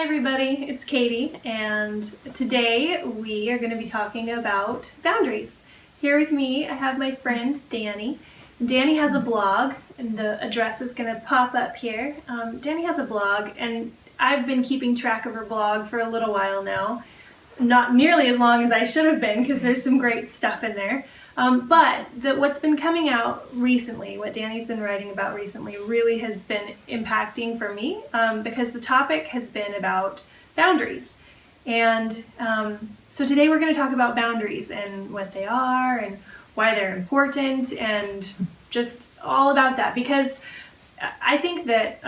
Hi everybody, it's Katie, and today we are going to be talking about boundaries. Here with me I have my friend Dani. Dani has a blog, and the address is going to pop up here. Dani has a blog, and I've been keeping track of her blog for a little while now. Not nearly as long as I should have been, because there's some great stuff in there. But what's been coming out recently, what Dani's been writing about recently, really has been impacting for me, because the topic has been about boundaries. And so today we're going to talk about boundaries and what they are and why they're important and just all about that, because I think that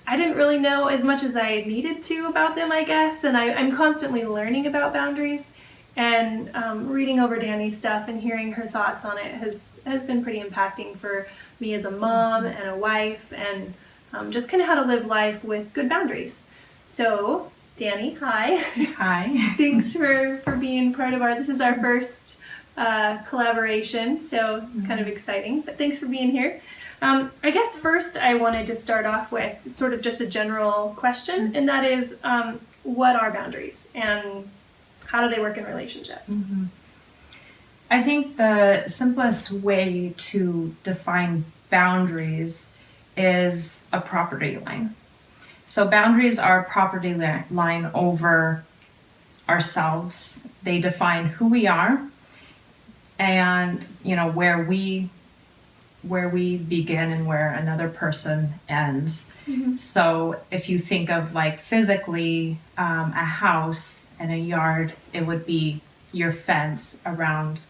I didn't really know as much as I needed to about them, I guess, and I'm constantly learning about boundaries. And reading over Dani's stuff and hearing her thoughts on it has been pretty impacting for me as a mom and a wife, and just kind of how to live life with good boundaries. So, Dani, hi. Hi. Thanks for being part of this is our first collaboration, so it's kind of exciting, but thanks for being here. I guess first I wanted to start off with sort of just a general question, and that is, what are boundaries? And how do they work in relationships? Mm-hmm. I think the simplest way to define boundaries is a property line. So boundaries are a property line over ourselves. They define who we are and, where we begin and where another person ends. Mm-hmm. So if you think of like physically a house and a yard, it would be your fence around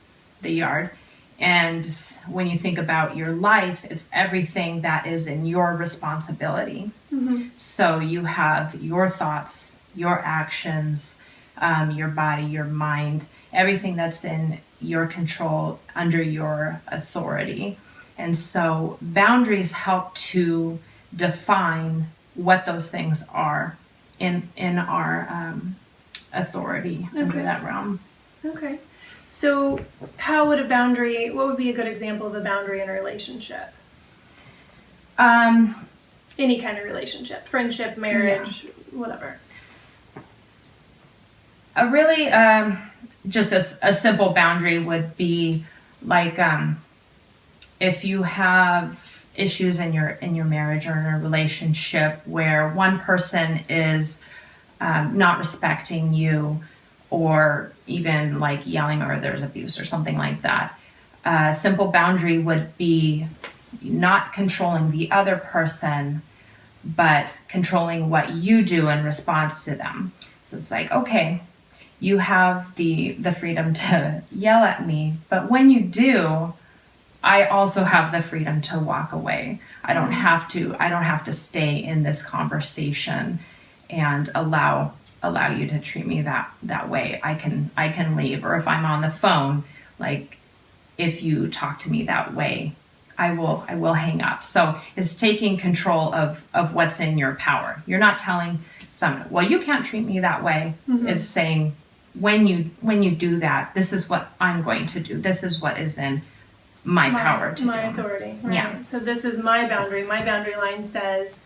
the yard. And when you think about your life, it's everything that is in your responsibility. Mm-hmm. So you have your thoughts, your actions, your body, your mind, everything that's in your control, under your authority. And so boundaries help to define what those things are in our authority under that realm. Okay. So what would be a good example of a boundary in a relationship? Any kind of relationship, friendship, marriage, whatever. A really, just a simple boundary would be like, if you have issues in your marriage or in a relationship where one person is not respecting you, or even like yelling, or there's abuse or something like that, a simple boundary would be not controlling the other person, but controlling what you do in response to them. So it's like, okay, you have the freedom to yell at me, but when you do, I also have the freedom to walk away. I don't have to stay in this conversation and allow you to treat me that way. I can leave, or if I'm on the phone, like if you talk to me that way, I will hang up. So it's taking control of what's in your power. You're not telling someone, well, you can't treat me that way. Mm-hmm. It's saying, when you do that, this is what I'm going to do. This is what is in my power to do. My authority. Right? Yeah. So this is my boundary. My boundary line says,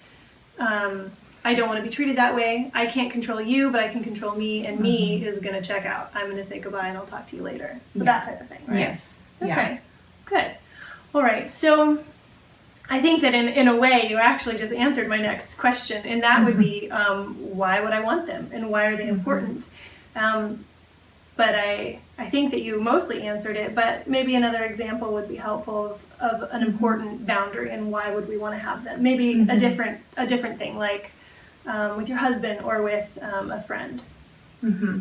I don't want to be treated that way. I can't control you, but I can control me, and me is going to check out. I'm going to say goodbye and I'll talk to you later. So that type of thing, right? Yes. Okay. Yeah. Good. All right. So I think that in a way you actually just answered my next question, and that would be, why would I want them, and why are they important? But I think that you mostly answered it, but maybe another example would be helpful of an important boundary, and why would we want to have them? Maybe a different thing, like with your husband or with a friend. Mm-hmm.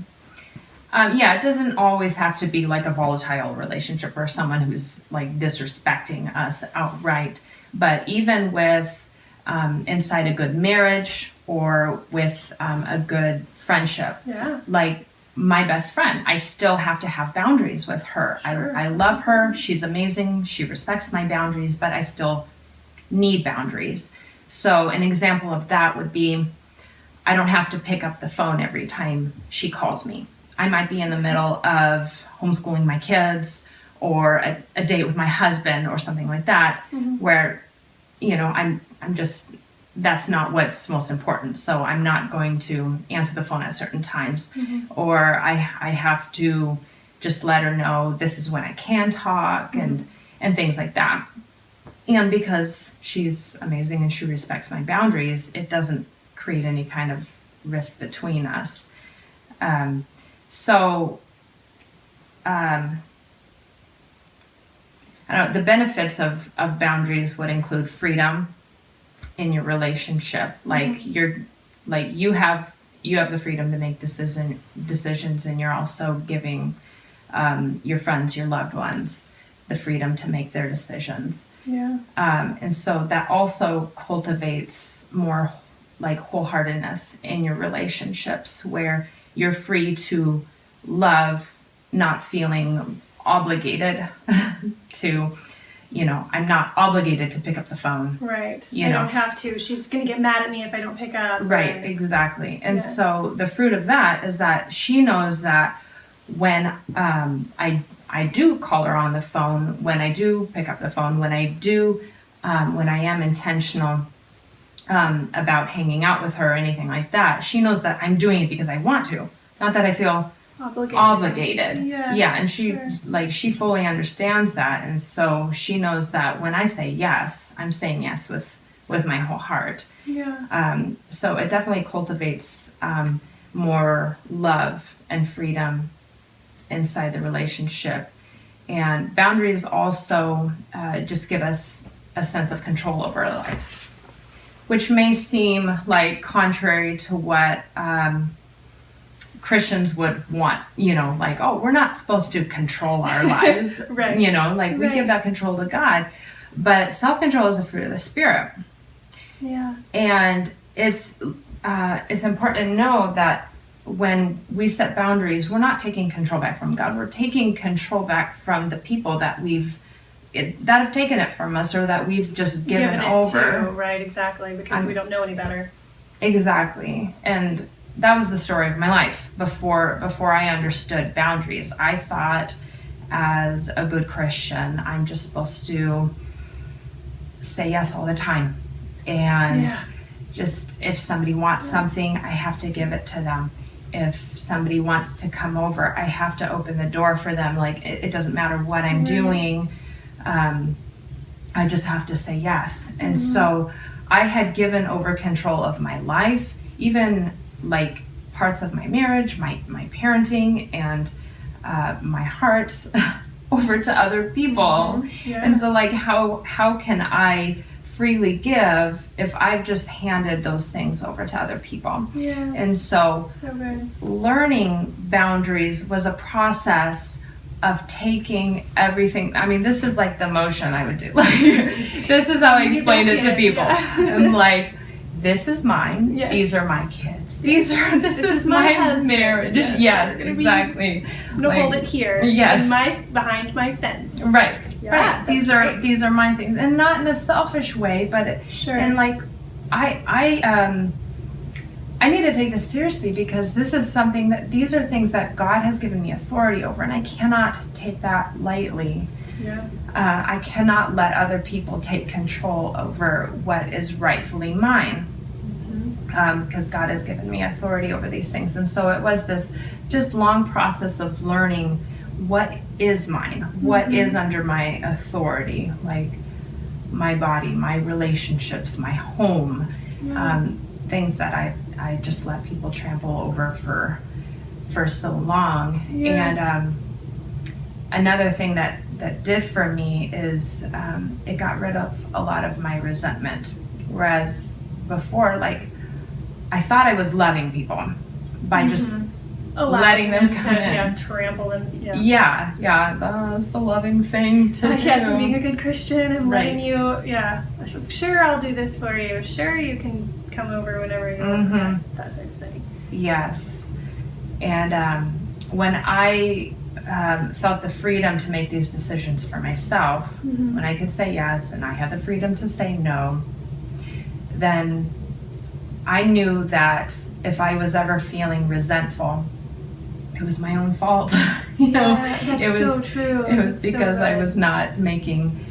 It doesn't always have to be like a volatile relationship or someone who's like disrespecting us outright, but even with inside a good marriage or with a good friendship, like my best friend, I still have to have boundaries with her. Sure. I love her. She's amazing. She respects my boundaries, but I still need boundaries. So an example of that would be, I don't have to pick up the phone every time she calls me. I might be in the middle of homeschooling my kids, or a date with my husband or something like that, where, I'm just that's not what's most important. So I'm not going to answer the phone at certain times, or I have to just let her know this is when I can talk, and things like that. And because she's amazing and she respects my boundaries, it doesn't create any kind of rift between us. I don't know, the benefits of boundaries would include freedom in your relationship. Like you have the freedom to make decisions, and you're also giving your friends, your loved ones, the freedom to make their decisions. Yeah. And so that also cultivates more like wholeheartedness in your relationships, where you're free to love, not feeling obligated to, I'm not obligated to pick up the phone. Right. I don't have to. She's going to get mad at me if I don't pick up. Right, exactly. And so the fruit of that is that she knows that when I do call her on the phone, when I do pick up the phone, when I am intentional about hanging out with her or anything like that, she knows that I'm doing it because I want to, not that I feel obligated. Yeah, and she fully understands that, and so she knows that when I say yes, I'm saying yes with my whole heart. Yeah. So it definitely cultivates more love and freedom inside the relationship. And boundaries also just give us a sense of control over our lives, which may seem like contrary to what Christians would want, like, oh, we're not supposed to control our lives, right. We give that control to God. But self-control is a fruit of the Spirit. Yeah. And it's important to know that when we set boundaries, we're not taking control back from God. We're taking control back from the people that have taken it from us, or that we've just given over. To, right, exactly, because we don't know any better. Exactly. And that was the story of my life before I understood boundaries. I thought, as a good Christian, I'm just supposed to say yes all the time. And just if somebody wants something, I have to give it to them. If somebody wants to come over, I have to open the door for them. Like, it doesn't matter what I'm doing. I just have to say yes. And so I had given over control of my life, even like parts of my marriage, my parenting, and my heart over to other people. And so, like, how can I freely give if I've just handed those things over to other people? And so good. Learning boundaries was a process of taking everything. I mean, this is like the motion I would do. Like, this is how I explain it to people. I'm like, this is mine. Yes. These are my kids. This is my marriage. Yes, exactly. I'm gonna hold it here. Yes. Behind my fence. Right. Yeah, right. These are my things, and not in a selfish way, but and like I need to take this seriously, because this is something these are things that God has given me authority over, and I cannot take that lightly. Yeah. I cannot let other people take control over what is rightfully mine, because God has given me authority over these things. And so it was this just long process of learning what is mine, what is under my authority, like my body, my relationships, my home, things that I just let people trample over for so long. And another thing that did for me is it got rid of a lot of my resentment. Whereas before, like, I thought I was loving people by just letting them come in. Yeah, trample them. Yeah, that's the loving thing to do. Yes, and being a good Christian and letting you, sure, I'll do this for you. Sure, you can come over whenever you want. That type of thing. Yes. And when I felt the freedom to make these decisions for myself, when I could say yes and I had the freedom to say no, then I knew that if I was ever feeling resentful, it was my own fault. That's it was so true. It was because I was not making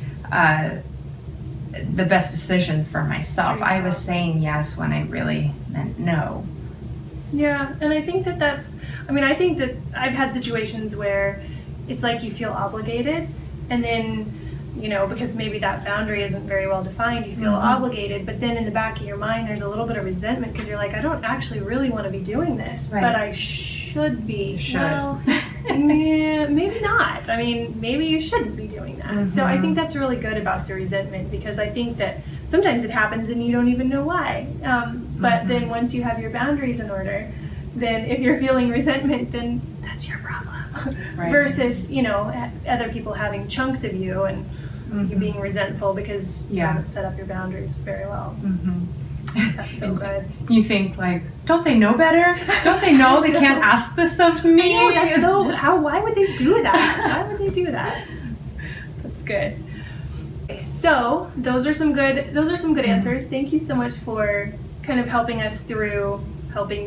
the best decision for myself. For I yourself. was saying yes when I really meant no. Yeah, and I think that I think that I've had situations where it's like you feel obligated, and then, because maybe that boundary isn't very well defined, you feel obligated, but then in the back of your mind there's a little bit of resentment because you're like, I don't actually really want to be doing this, Right. but I should be. Should. Well, yeah, maybe not. I mean, maybe you shouldn't be doing that. So I think that's really good about the resentment, because I think that sometimes it happens and you don't even know why. But then once you have your boundaries in order, then if you're feeling resentment, then that's your problem. Right. Versus, other people having chunks of you and you being resentful because you haven't set up your boundaries very well. That's so good. You think, like, don't they know better? Don't they know they can't ask this of me? I know, that's why would they do that? Why would they do that? That's good. So those are some good answers. Thank you so much for kind of helping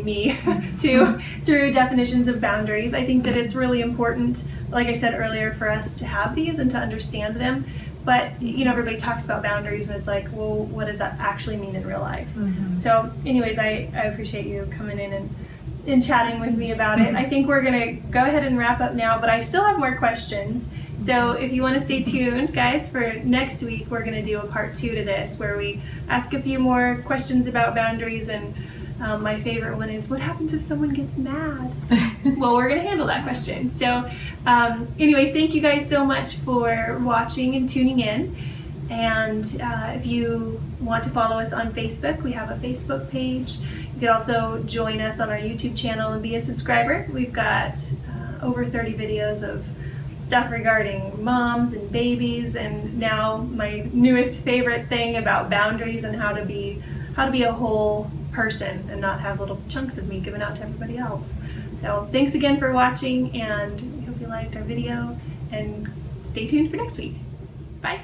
me through definitions of boundaries. I think that it's really important, like I said earlier, for us to have these and to understand them. But everybody talks about boundaries and it's like, well, what does that actually mean in real life? So anyways, I appreciate you coming in and chatting with me about it. I think we're gonna go ahead and wrap up now, but I still have more questions. So if you want to stay tuned, guys, for next week, we're going to do a part 2 to this, where we ask a few more questions about boundaries. And my favorite one is, what happens if someone gets mad? Well, we're going to handle that question. So anyways, thank you guys so much for watching and tuning in. And if you want to follow us on Facebook, we have a Facebook page. You could also join us on our YouTube channel and be a subscriber. We've got over 30 videos of stuff regarding moms and babies, and now my newest favorite thing about boundaries and how to be a whole person and not have little chunks of me given out to everybody else. So thanks again for watching, and we hope you liked our video, and stay tuned for next week. Bye.